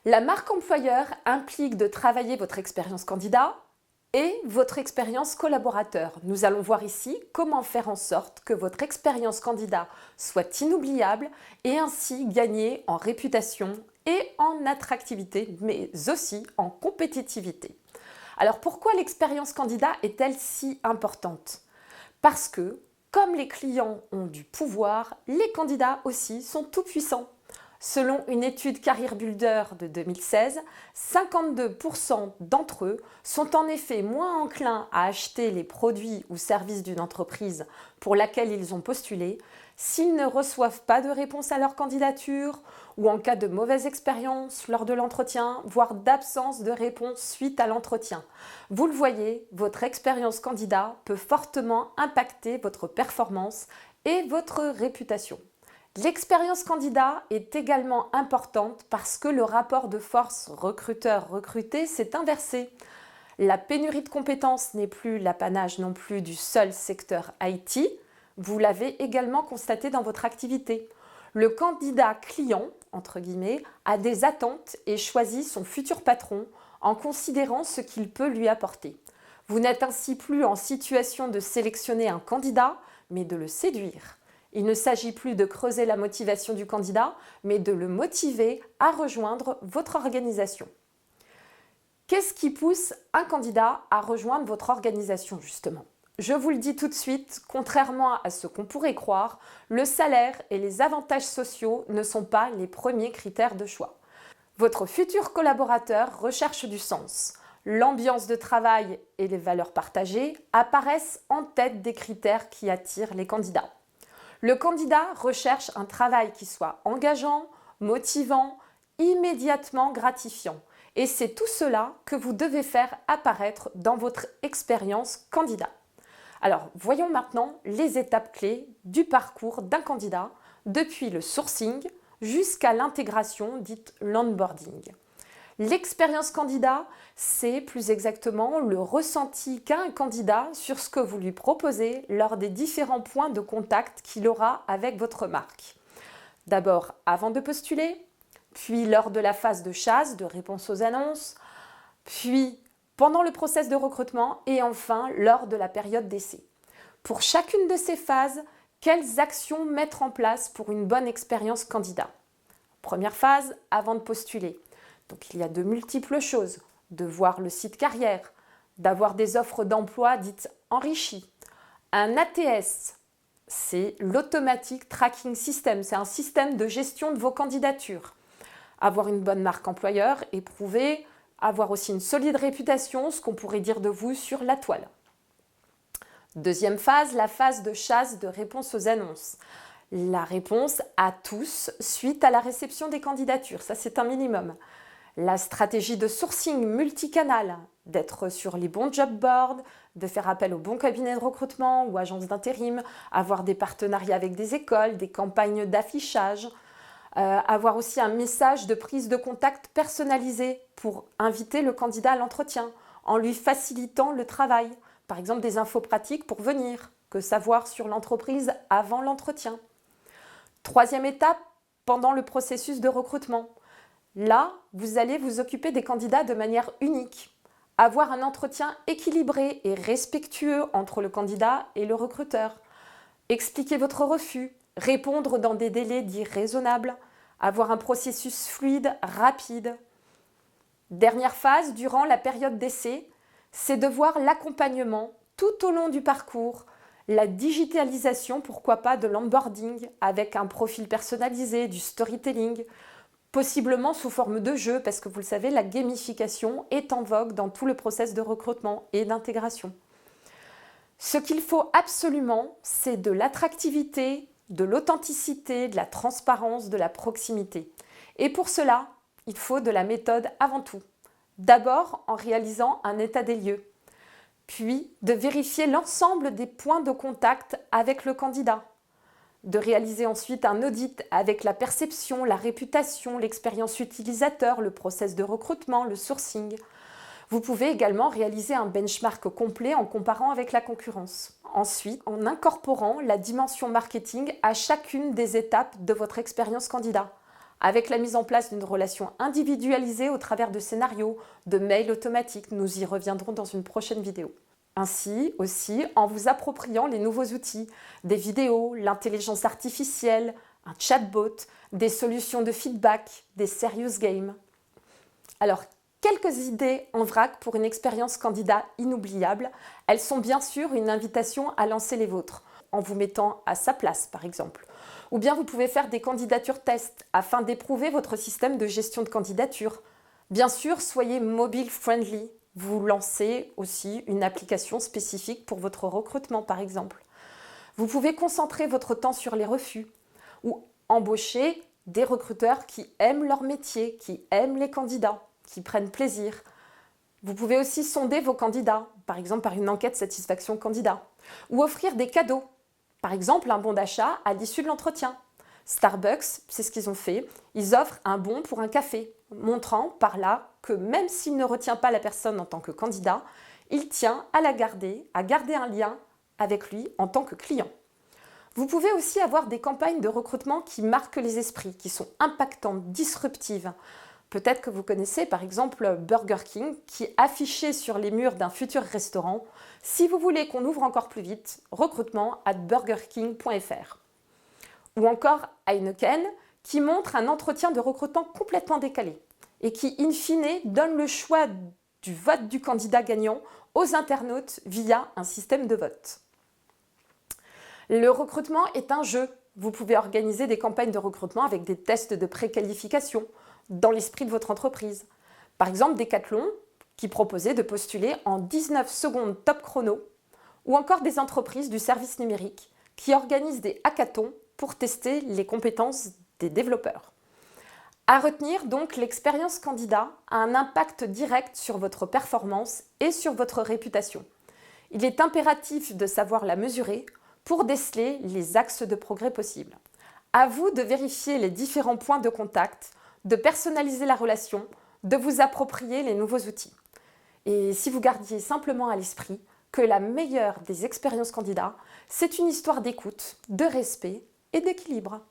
La marque employeur implique de travailler votre expérience candidat et votre expérience collaborateur. Nous allons voir ici comment faire en sorte que votre expérience candidat soit inoubliable et ainsi gagner en réputation et en attractivité, mais aussi en compétitivité. Alors pourquoi l'expérience candidat est-elle si importante? Parce que, comme les clients ont du pouvoir, les candidats aussi sont tout puissants. Selon une étude Career Builder de 2016, 52% d'entre eux sont en effet moins enclins à acheter les produits ou services d'une entreprise pour laquelle ils ont postulé s'ils ne reçoivent pas de réponse à leur candidature ou en cas de mauvaise expérience lors de l'entretien, voire d'absence de réponse suite à l'entretien. Vous le voyez, votre expérience candidat peut fortement impacter votre performance et votre réputation. L'expérience candidat est également importante parce que le rapport de force recruteur-recruté s'est inversé. La pénurie de compétences n'est plus l'apanage non plus du seul secteur IT. Vous l'avez également constaté dans votre activité. Le candidat client, entre guillemets, a des attentes et choisit son futur patron en considérant ce qu'il peut lui apporter. Vous n'êtes ainsi plus en situation de sélectionner un candidat, mais de le séduire. Il ne s'agit plus de creuser la motivation du candidat, mais de le motiver à rejoindre votre organisation. Qu'est-ce qui pousse un candidat à rejoindre votre organisation justement? Je vous le dis tout de suite, contrairement à ce qu'on pourrait croire, le salaire et les avantages sociaux ne sont pas les premiers critères de choix. Votre futur collaborateur recherche du sens. L'ambiance de travail et les valeurs partagées apparaissent en tête des critères qui attirent les candidats. Le candidat recherche un travail qui soit engageant, motivant, immédiatement gratifiant. Et c'est tout cela que vous devez faire apparaître dans votre expérience candidat. Alors, voyons maintenant les étapes clés du parcours d'un candidat depuis le sourcing jusqu'à l'intégration dite l'onboarding. L'expérience candidat, c'est plus exactement le ressenti qu'a un candidat sur ce que vous lui proposez lors des différents points de contact qu'il aura avec votre marque. D'abord avant de postuler, puis lors de la phase de chasse, de réponse aux annonces, puis pendant le process de recrutement et enfin lors de la période d'essai. Pour chacune de ces phases, quelles actions mettre en place pour une bonne expérience candidat? Première phase, avant de postuler. Donc il y a de multiples choses, de voir le site carrière, d'avoir des offres d'emploi dites enrichies. Un ATS, c'est l'Automatic Tracking System, c'est un système de gestion de vos candidatures. Avoir une bonne marque employeur et prouver, avoir aussi une solide réputation, ce qu'on pourrait dire de vous sur la toile. Deuxième phase, la phase de chasse de réponse aux annonces. La réponse à tous suite à la réception des candidatures, ça c'est un minimum. La stratégie de sourcing multicanal, d'être sur les bons job boards, de faire appel aux bons cabinets de recrutement ou agences d'intérim, avoir des partenariats avec des écoles, des campagnes d'affichage, avoir aussi un message de prise de contact personnalisé pour inviter le candidat à l'entretien, en lui facilitant le travail. Par exemple, des infos pratiques pour venir, que savoir sur l'entreprise avant l'entretien. Troisième étape, pendant le processus de recrutement. Là, vous allez vous occuper des candidats de manière unique. Avoir un entretien équilibré et respectueux entre le candidat et le recruteur. Expliquer votre refus, répondre dans des délais dits raisonnables, avoir un processus fluide, rapide. Dernière phase, durant la période d'essai, c'est de voir l'accompagnement tout au long du parcours, la digitalisation, pourquoi pas, de l'onboarding avec un profil personnalisé, du storytelling, possiblement sous forme de jeu, parce que vous le savez, la gamification est en vogue dans tout le process de recrutement et d'intégration. Ce qu'il faut absolument, c'est de l'attractivité, de l'authenticité, de la transparence, de la proximité. Et pour cela, il faut de la méthode avant tout. D'abord en réalisant un état des lieux, puis de vérifier l'ensemble des points de contact avec le candidat, de réaliser ensuite un audit avec la perception, la réputation, l'expérience utilisateur, le process de recrutement, le sourcing. Vous pouvez également réaliser un benchmark complet en comparant avec la concurrence. Ensuite, en incorporant la dimension marketing à chacune des étapes de votre expérience candidat. avec la mise en place d'une relation individualisée au travers de scénarios, de mails automatiques. Nous y reviendrons dans une prochaine vidéo. Ainsi aussi en vous appropriant les nouveaux outils, des vidéos, l'intelligence artificielle, un chatbot, des solutions de feedback, des serious games. Alors, quelques idées en vrac pour une expérience candidat inoubliable. Elles sont bien sûr une invitation à lancer les vôtres, en vous mettant à sa place par exemple. Ou bien vous pouvez faire des candidatures tests afin d'éprouver votre système de gestion de candidature. Bien sûr, soyez mobile friendly. Vous lancez aussi une application spécifique pour votre recrutement par exemple. Vous pouvez concentrer votre temps sur les refus ou embaucher des recruteurs qui aiment leur métier, qui aiment les candidats, qui prennent plaisir. Vous pouvez aussi sonder vos candidats, par exemple par une enquête satisfaction candidat, ou offrir des cadeaux, par exemple un bon d'achat à l'issue de l'entretien. Starbucks, c'est ce qu'ils ont fait, ils offrent un bon pour un café, montrant par là que même s'il ne retient pas la personne en tant que candidat, il tient à la garder, à garder un lien avec lui en tant que client. Vous pouvez aussi avoir des campagnes de recrutement qui marquent les esprits, qui sont impactantes, disruptives. Peut-être que vous connaissez par exemple Burger King qui affichait sur les murs d'un futur restaurant « Si vous voulez qu'on ouvre encore plus vite, recrutement@burgerking.fr » ou encore Heineken qui montre un entretien de recrutement complètement décalé et qui, in fine, donne le choix du vote du candidat gagnant aux internautes via un système de vote. Le recrutement est un jeu. Vous pouvez organiser des campagnes de recrutement avec des tests de préqualification dans l'esprit de votre entreprise. Par exemple, Decathlon qui proposait de postuler en 19 secondes top chrono ou encore des entreprises du service numérique qui organisent des hackathons pour tester les compétences des développeurs. À retenir donc, l'expérience candidat a un impact direct sur votre performance et sur votre réputation. Il est impératif de savoir la mesurer pour déceler les axes de progrès possibles. À vous de vérifier les différents points de contact, de personnaliser la relation, de vous approprier les nouveaux outils. Et si vous gardiez simplement à l'esprit que la meilleure des expériences candidats, c'est une histoire d'écoute, de respect et d'équilibre.